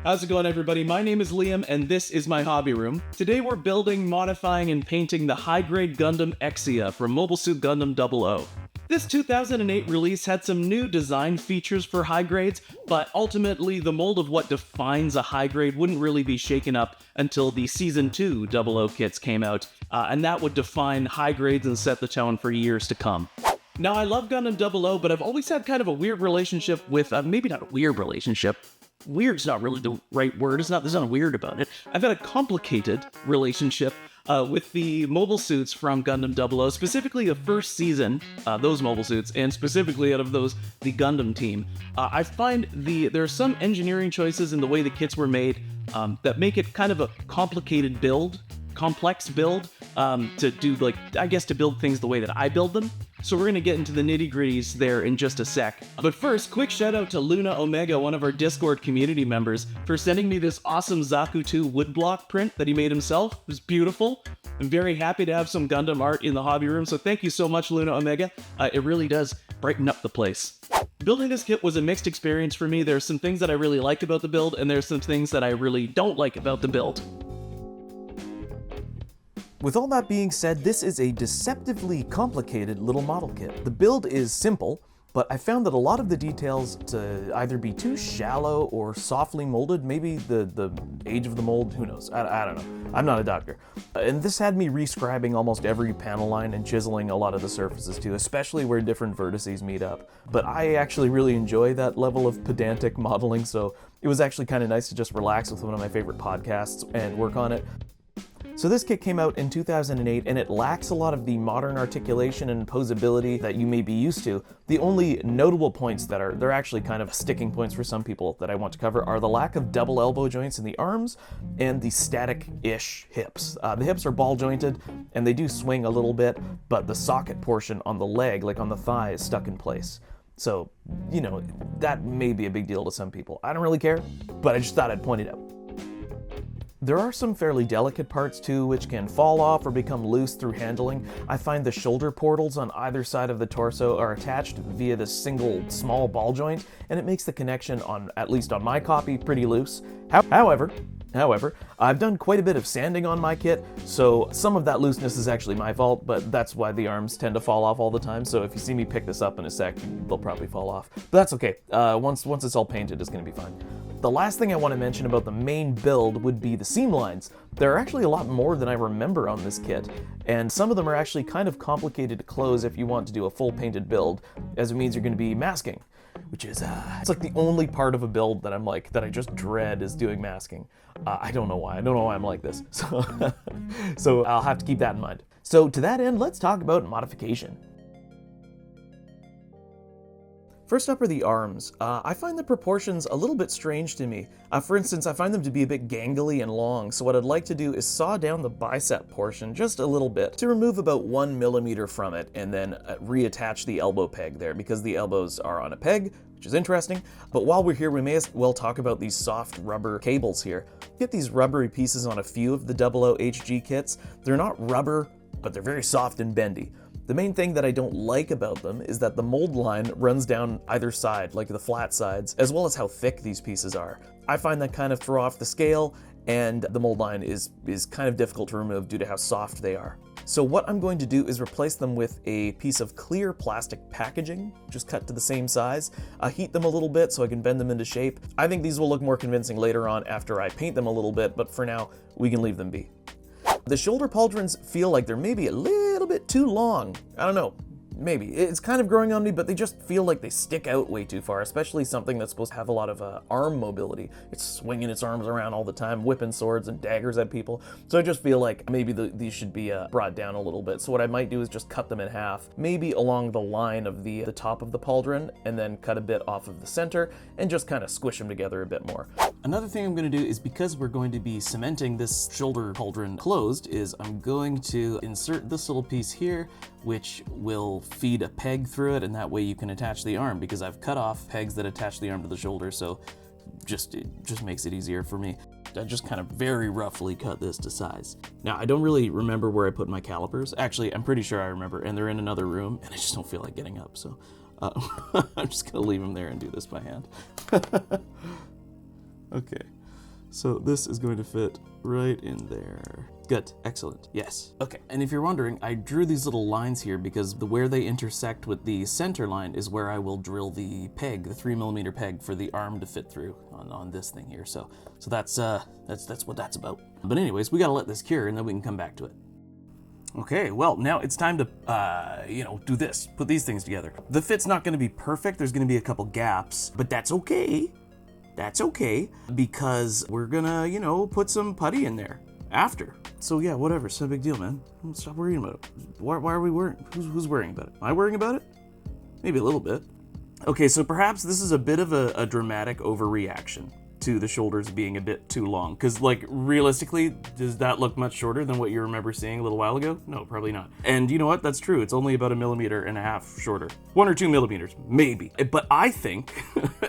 How's it going, everybody? My name is Liam, and this is my hobby room. Today we're building, modifying, and painting the high-grade Gundam Exia from Mobile Suit Gundam 00. This 2008 release had some new design features for high grades, but ultimately the mold of what defines a high grade wouldn't really be shaken up until the Season 2 00 kits came out, and that would define high grades and set the tone for years to come. Now, I love Gundam 00, but I've always had kind of a weird relationship with, maybe not a weird relationship. Weird's not really the right word. There's nothing weird about it. I've had a complicated relationship with the mobile suits from Gundam 00, specifically the first season, those mobile suits, and specifically out of those, the Gundam team. I find there are some engineering choices in the way the kits were made that make it kind of a complicated build, complex build, to do, like, I guess to build things the way that I build them. So we're going to get into the nitty-gritties there in just a sec. But first, quick shout out to Luna Omega, one of our Discord community members, for sending me this awesome Zaku 2 woodblock print that he made himself. It was beautiful. I'm very happy to have some Gundam art in the hobby room, so thank you so much, Luna Omega. It really does brighten up the place. Building this kit was a mixed experience for me. There's some things that I really like about the build, and there's some things that I really don't like about the build. With all that being said, this is a deceptively complicated little model kit. The build is simple, but I found that a lot of the details to either be too shallow or softly molded. Maybe the age of the mold, who knows? I don't know. I'm not a doctor. And this had me rescribing almost every panel line and chiseling a lot of the surfaces too, especially where different vertices meet up. But I actually really enjoy that level of pedantic modeling, so it was actually kind of nice to just relax with one of my favorite podcasts and work on it. So this kit came out in 2008, and it lacks a lot of the modern articulation and posability that you may be used to. The only notable points they're actually kind of sticking points for some people that I want to cover are the lack of double elbow joints in the arms and the static-ish hips. The hips are ball jointed, and they do swing a little bit, but the socket portion on the leg, like on the thigh, is stuck in place. So, you know, that may be a big deal to some people. I don't really care, but I just thought I'd point it out. There are some fairly delicate parts too, which can fall off or become loose through handling. I find the shoulder portals on either side of the torso are attached via this single small ball joint, and it makes the connection at least on my copy, pretty loose. However, I've done quite a bit of sanding on my kit, so some of that looseness is actually my fault, but that's why the arms tend to fall off all the time, so if you see me pick this up in a sec, they'll probably fall off. But that's okay. Once it's all painted, it's going to be fine. The last thing I want to mention about the main build would be the seam lines. There are actually a lot more than I remember on this kit, and some of them are actually kind of complicated to close if you want to do a full painted build, as it means you're going to be masking, which is, it's like the only part of a build that I just dread is doing masking. I don't know why. I don't know why I'm like this. So I'll have to keep that in mind. So to that end, let's talk about modification. First up are the arms. I find the proportions a little bit strange to me. For instance, I find them to be a bit gangly and long, so what I'd like to do is saw down the bicep portion just a little bit to remove about 1 millimeter from it, and then reattach the elbow peg there, because the elbows are on a peg, which is interesting. But while we're here, we may as well talk about these soft rubber cables here. Get these rubbery pieces on a few of the 00 HG kits. They're not rubber, but they're very soft and bendy. The main thing that I don't like about them is that the mold line runs down either side, like the flat sides, as well as how thick these pieces are. I find that kind of throw off the scale, and the mold line is kind of difficult to remove due to how soft they are. So what I'm going to do is replace them with a piece of clear plastic packaging, just cut to the same size. Heat them a little bit so I can bend them into shape. I think these will look more convincing later on after I paint them a little bit, but for now, we can leave them be. The shoulder pauldrons feel like they're maybe a little bit too long. I don't know, maybe. It's kind of growing on me, but they just feel like they stick out way too far, especially something that's supposed to have a lot of arm mobility. It's swinging its arms around all the time, whipping swords and daggers at people. So I just feel like maybe these should be brought down a little bit. So what I might do is just cut them in half, maybe along the line of the top of the pauldron, and then cut a bit off of the center, and just kind of squish them together a bit more. Another thing I'm going to do is, because we're going to be cementing this shoulder pauldron closed, is I'm going to insert this little piece here, which will feed a peg through it, and that way you can attach the arm, because I've cut off pegs that attach the arm to the shoulder, so it just makes it easier for me. I just kind of very roughly cut this to size. Now, I don't really remember where I put my calipers. Actually, I'm pretty sure I remember, and they're in another room, and I just don't feel like getting up, so I'm just gonna leave them there and do this by hand. Okay, So this is going to fit right in there. Good, excellent, yes. Okay, and if you're wondering, I drew these little lines here because where they intersect with the center line is where I will drill the peg, the 3mm peg for the arm to fit through on this thing here. So that's what that's about. But anyways, we gotta let this cure and then we can come back to it. Okay, well, now it's time to, do this, put these things together. The fit's not gonna be perfect, there's gonna be a couple gaps, but that's okay. That's okay, because we're gonna, put some putty in there after. So yeah, whatever, it's no big deal, man. Stop worrying about it. Why are we worrying? Who's worrying about it? Am I worrying about it? Maybe a little bit. Okay, so perhaps this is a bit of a dramatic overreaction to the shoulders being a bit too long. Because, like, realistically, does that look much shorter than what you remember seeing a little while ago? No, probably not. And you know what? That's true. It's only about 1.5 millimeters shorter. 1 or 2 millimeters, maybe. But I think,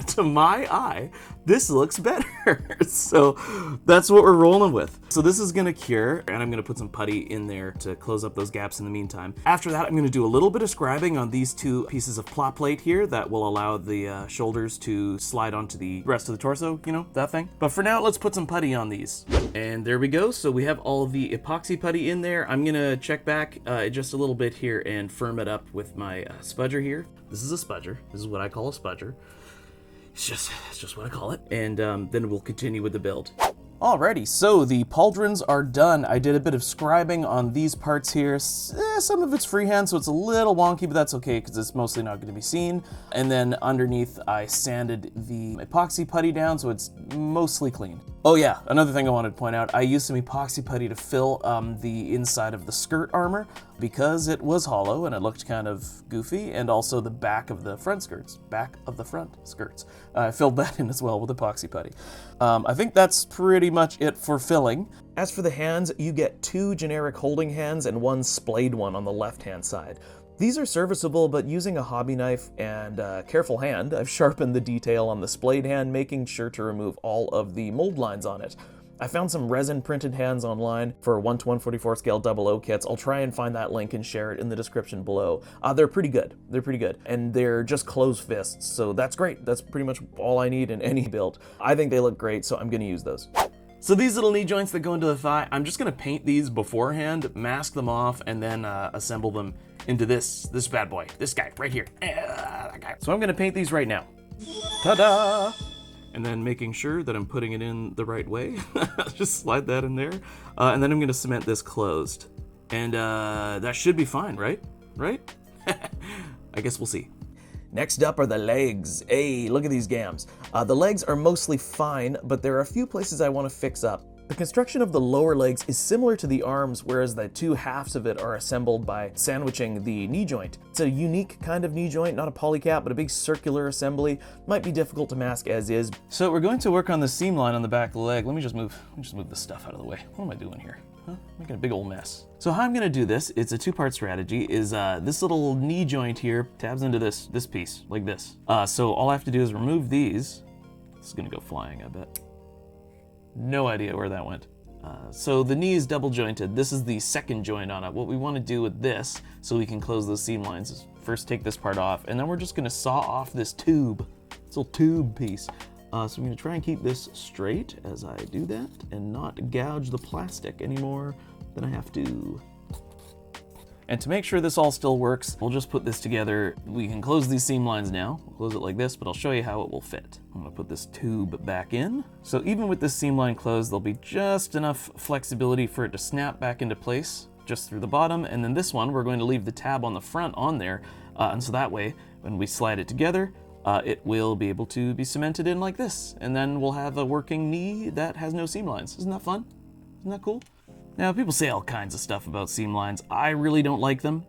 to my eye, this looks better. So that's what we're rolling with. So this is gonna cure, and I'm gonna put some putty in there to close up those gaps in the meantime. After that, I'm gonna do a little bit of scribing on these 2 pieces of plot plate here that will allow the shoulders to slide onto the rest of the torso, that thing. But for now, let's put some putty on these. And there we go. So we have all of the epoxy putty in there. I'm gonna check back just a little bit here and firm it up with my spudger here. This is a spudger. This is what I call a spudger. It's just what I call it. And then we'll continue with the build. Alrighty, so the pauldrons are done. I did a bit of scribing on these parts here. Some of it's freehand, so it's a little wonky, but that's okay because it's mostly not going to be seen. And then underneath, I sanded the epoxy putty down, so it's mostly clean. Oh yeah, another thing I wanted to point out, I used some epoxy putty to fill the inside of the skirt armor because it was hollow and it looked kind of goofy, and also the back of the front skirts. I filled that in as well with epoxy putty. I think that's pretty much it for filling. As for the hands, you get 2 generic holding hands and 1 splayed one on the left-hand side. These are serviceable, but using a hobby knife and a careful hand, I've sharpened the detail on the splayed hand, making sure to remove all of the mold lines on it. I found some resin printed hands online for 1:144 scale 00 kits. I'll try and find that link and share it in the description below. They're pretty good. And they're just closed fists, so that's great. That's pretty much all I need in any build. I think they look great, so I'm gonna use those. So these little knee joints that go into the thigh, I'm just gonna paint these beforehand, mask them off, and then assemble them into this bad boy. This guy right here. That guy. So I'm gonna paint these right now. Ta-da! And then making sure that I'm putting it in the right way. Just slide that in there. And then I'm gonna cement this closed. And that should be fine, right? Right? I guess we'll see. Next up are the legs. Hey, look at these gams. The legs are mostly fine, but there are a few places I want to fix up. The construction of the lower legs is similar to the arms, whereas the 2 halves of it are assembled by sandwiching the knee joint. It's a unique kind of knee joint, not a polycap, but a big circular assembly. Might be difficult to mask as is. So we're going to work on the seam line on the back of the leg. Let me just move this stuff out of the way. What am I doing here? Making a big old mess. So how I'm gonna do this, it's a 2-part strategy, is this little knee joint here tabs into this piece, like this. So all I have to do is remove these. This is gonna go flying, I bet. No idea where that went. So the knee is double jointed. This is the second joint on it. What we wanna do with this, so we can close those seam lines, is first take this part off, and then we're just gonna saw off this tube, this little tube piece. So I'm gonna try and keep this straight as I do that and not gouge the plastic any more than I have to. And to make sure this all still works, we'll just put this together. We can close these seam lines now. We'll close it like this, but I'll show you how it will fit. I'm gonna put this tube back in. So even with this seam line closed, there'll be just enough flexibility for it to snap back into place just through the bottom. And then this one, we're going to leave the tab on the front on there. And so that way, when we slide it together, it will be able to be cemented in like this. And then we'll have a working knee that has no seam lines. Isn't that fun? Isn't that cool? Now, people say all kinds of stuff about seam lines. I really don't like them.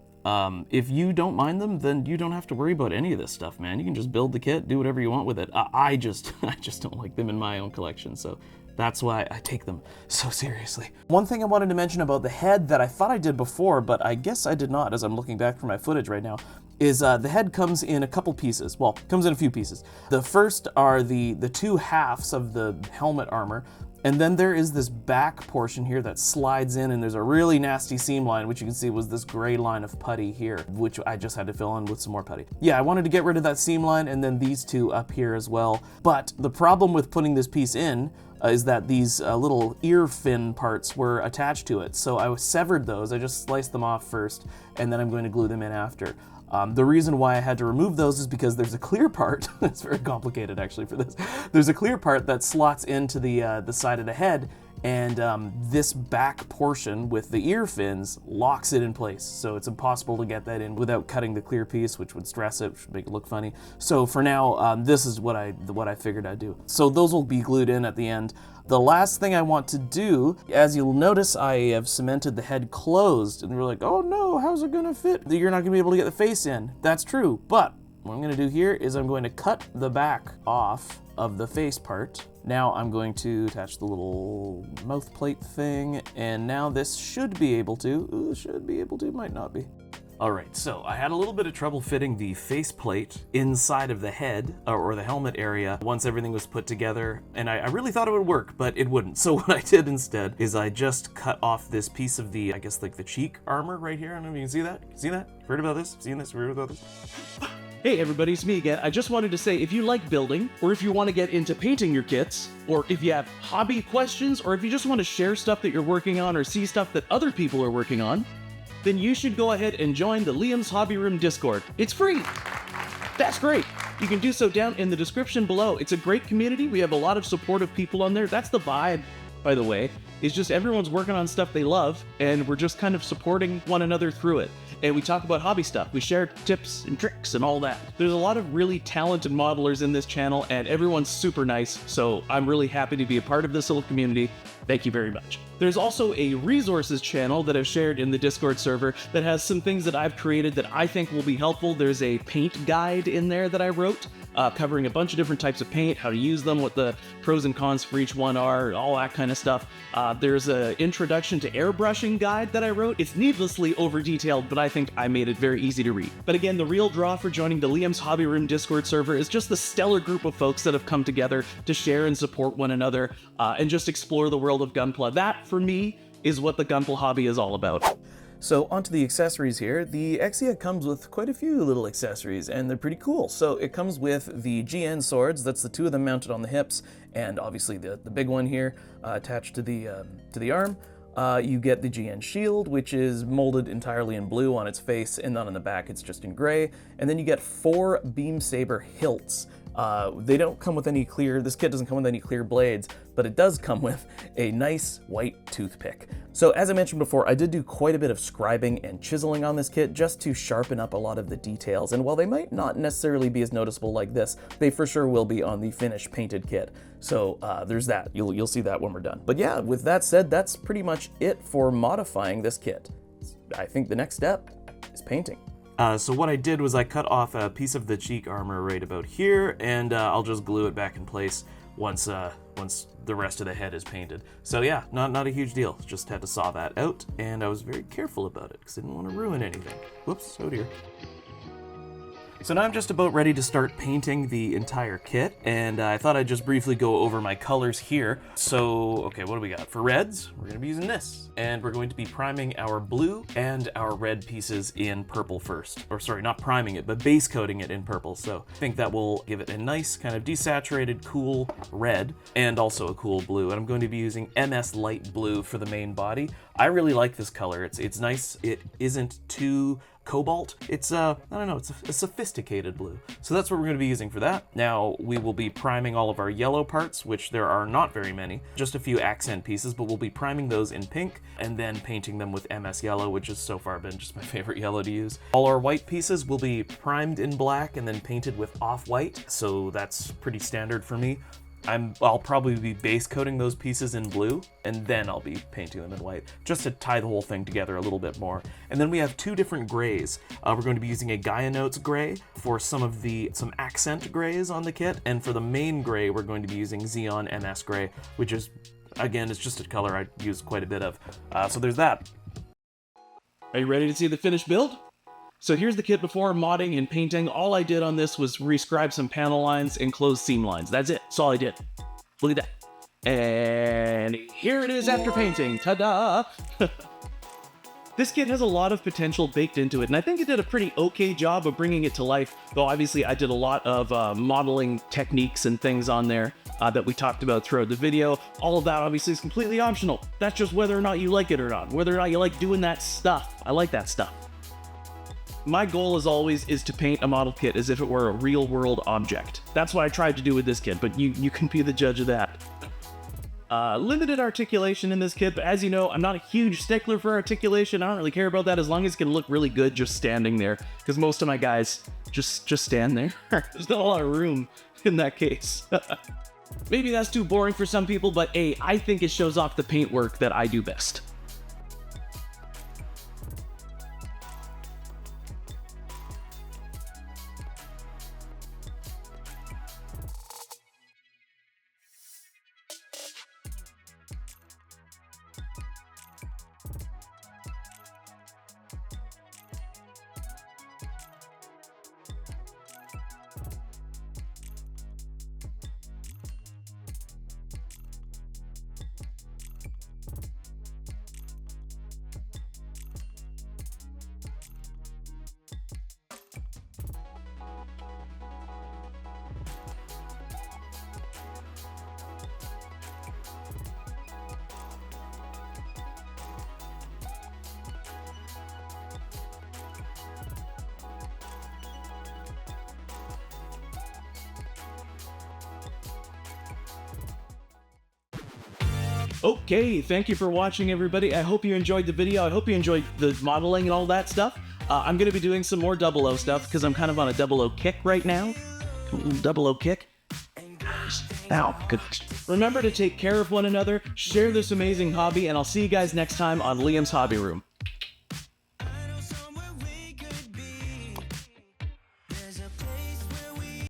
If you don't mind them, then you don't have to worry about any of this stuff, man. You can just build the kit, do whatever you want with it. I just don't like them in my own collection, so that's why I take them so seriously. One thing I wanted to mention about the head that I thought I did before, but I guess I did not as I'm looking back for my footage right now. is the head comes in a couple pieces. Well, comes in a few pieces. The first are the two halves of the helmet armor, and then there is this back portion here that slides in, and there's a really nasty seam line, which you can see was this gray line of putty here, which I just had to fill in with some more putty. Yeah, I wanted to get rid of that seam line, and then these two up here as well. But the problem with putting this piece in is that these little ear fin parts were attached to it. So I severed those. I just sliced them off first, and then I'm going to glue them in after. The reason why I had to remove those is because there's a clear part. It's very complicated actually for this. There's a clear part that slots into the side of the head, and this back portion with the ear fins locks it in place. So it's impossible to get that in without cutting the clear piece, which would stress it, which would make it look funny. So for now, this is what I figured I'd do. So those will be glued in at the end. The last thing I want to do, as you'll notice, I have cemented the head closed, and we're like, oh no, how's it gonna fit? You're not gonna be able to get the face in. That's true, but what I'm gonna do here is I'm going to cut the back off of the face part. Now I'm going to attach the little mouth plate thing, and now this should be able to, might not be. All right, so I had a little bit of trouble fitting the faceplate inside of the head, or the helmet area, once everything was put together, and I really thought it would work, but it wouldn't. So what I did instead is I just cut off this piece of the, I guess like the cheek armor right here. I don't know if you can see that. See that? Heard about this? Seen this? Heard about this? Hey everybody, it's me again. I just wanted to say, if you like building, or if you want to get into painting your kits, or if you have hobby questions, or if you just want to share stuff that you're working on or see stuff that other people are working on, then you should go ahead and join the Liam's Hobby Room Discord. It's free! That's great! You can do so down in the description below. It's a great community. We have a lot of supportive people on there. That's the vibe, by the way. It's just everyone's working on stuff they love, and we're just kind of supporting one another through it. And we talk about hobby stuff. We share tips and tricks and all that. There's a lot of really talented modelers in this channel, and everyone's super nice, so I'm really happy to be a part of this little community. Thank you very much. There's also a resources channel that I've shared in the Discord server that has some things that I've created that I think will be helpful. There's a paint guide in there that I wrote, covering a bunch of different types of paint, how to use them, what the pros and cons for each one are, all that kind of stuff. There's an introduction to airbrushing guide that I wrote. It's needlessly over-detailed, but I think I made it very easy to read. But again, the real draw for joining the Liam's Hobby Room Discord server is just the stellar group of folks that have come together to share and support one another, and just explore the world of Gunpla. That, for me, is what the Gunpla hobby is all about. So onto the accessories here. The Exia comes with quite a few little accessories, and they're pretty cool. So it comes with the GN swords. That's the two of them mounted on the hips, and obviously the big one here attached to the arm. You get the GN shield, which is molded entirely in blue on its face, and not on the back, it's just in gray. And then you get 4 beam saber hilts. They don't come with any clear, this kit doesn't come with any clear blades, but it does come with a nice white toothpick. So as I mentioned before, I did do quite a bit of scribing and chiseling on this kit just to sharpen up a lot of the details. And while they might not necessarily be as noticeable like this, they for sure will be on the finished painted kit. So there's that. You'll see that when we're done. But yeah, with that said, that's pretty much it for modifying this kit. I think the next step is painting. So what I did was I cut off a piece of the cheek armor right about here, and I'll just glue it back in place once the rest of the head is painted. So yeah, not a huge deal. Just had to saw that out, and I was very careful about it because I didn't want to ruin anything. Whoops, oh dear. So now I'm just about ready to start painting the entire kit, and I thought I'd just briefly go over my colors here. So, okay, what do we got? For reds, we're gonna be using this, and we're going to be priming our blue and our red pieces in purple first. Or sorry, not priming it, but base coating it in purple. So I think that will give it a nice kind of desaturated, cool red, and also a cool blue. And I'm going to be using MS Light Blue for the main body. I really like this color. It's nice. It isn't too cobalt. It's I don't know, it's a sophisticated blue. So that's what we're going to be using for that. Now we will be priming all of our yellow parts, which there are not very many, just a few accent pieces, but we'll be priming those in pink and then painting them with MS yellow, which has so far been just my favorite yellow to use. All our white pieces will be primed in black and then painted with off-white, so that's pretty standard for me. I'll probably be base coating those pieces in blue, and then I'll be painting them in white, just to tie the whole thing together a little bit more. And then we have 2 different grays. We're going to be using a Gaia Notes gray for some accent grays on the kit, and for the main gray, we're going to be using Xeon MS gray, which is, again, it's just a color I use quite a bit of. So there's that. Are you ready to see the finished build? So here's the kit before modding and painting. All I did on this was rescribe some panel lines and close seam lines. That's it. That's all I did. Look at that. And here it is after painting. Ta-da! This kit has a lot of potential baked into it, and I think it did a pretty okay job of bringing it to life, though obviously I did a lot of modeling techniques and things on there that we talked about throughout the video. All of that obviously is completely optional. That's just whether or not you like it or not, whether or not you like doing that stuff. I like that stuff. My goal, as always, is to paint a model kit as if it were a real-world object. That's what I tried to do with this kit, but you can be the judge of that. Limited articulation in this kit, but as you know, I'm not a huge stickler for articulation. I don't really care about that as long as it can look really good just standing there, because most of my guys just stand there. There's not a lot of room in that case. Maybe that's too boring for some people, but hey, I think it shows off the paint work that I do best. Okay, thank you for watching, everybody. I hope you enjoyed the video. I hope you enjoyed the modeling and all that stuff. I'm going to be doing some more 00 stuff because I'm kind of on a 00 kick right now. A little 00 kick. Ow, good. Remember to take care of one another, share this amazing hobby, and I'll see you guys next time on Liam's Hobby Room.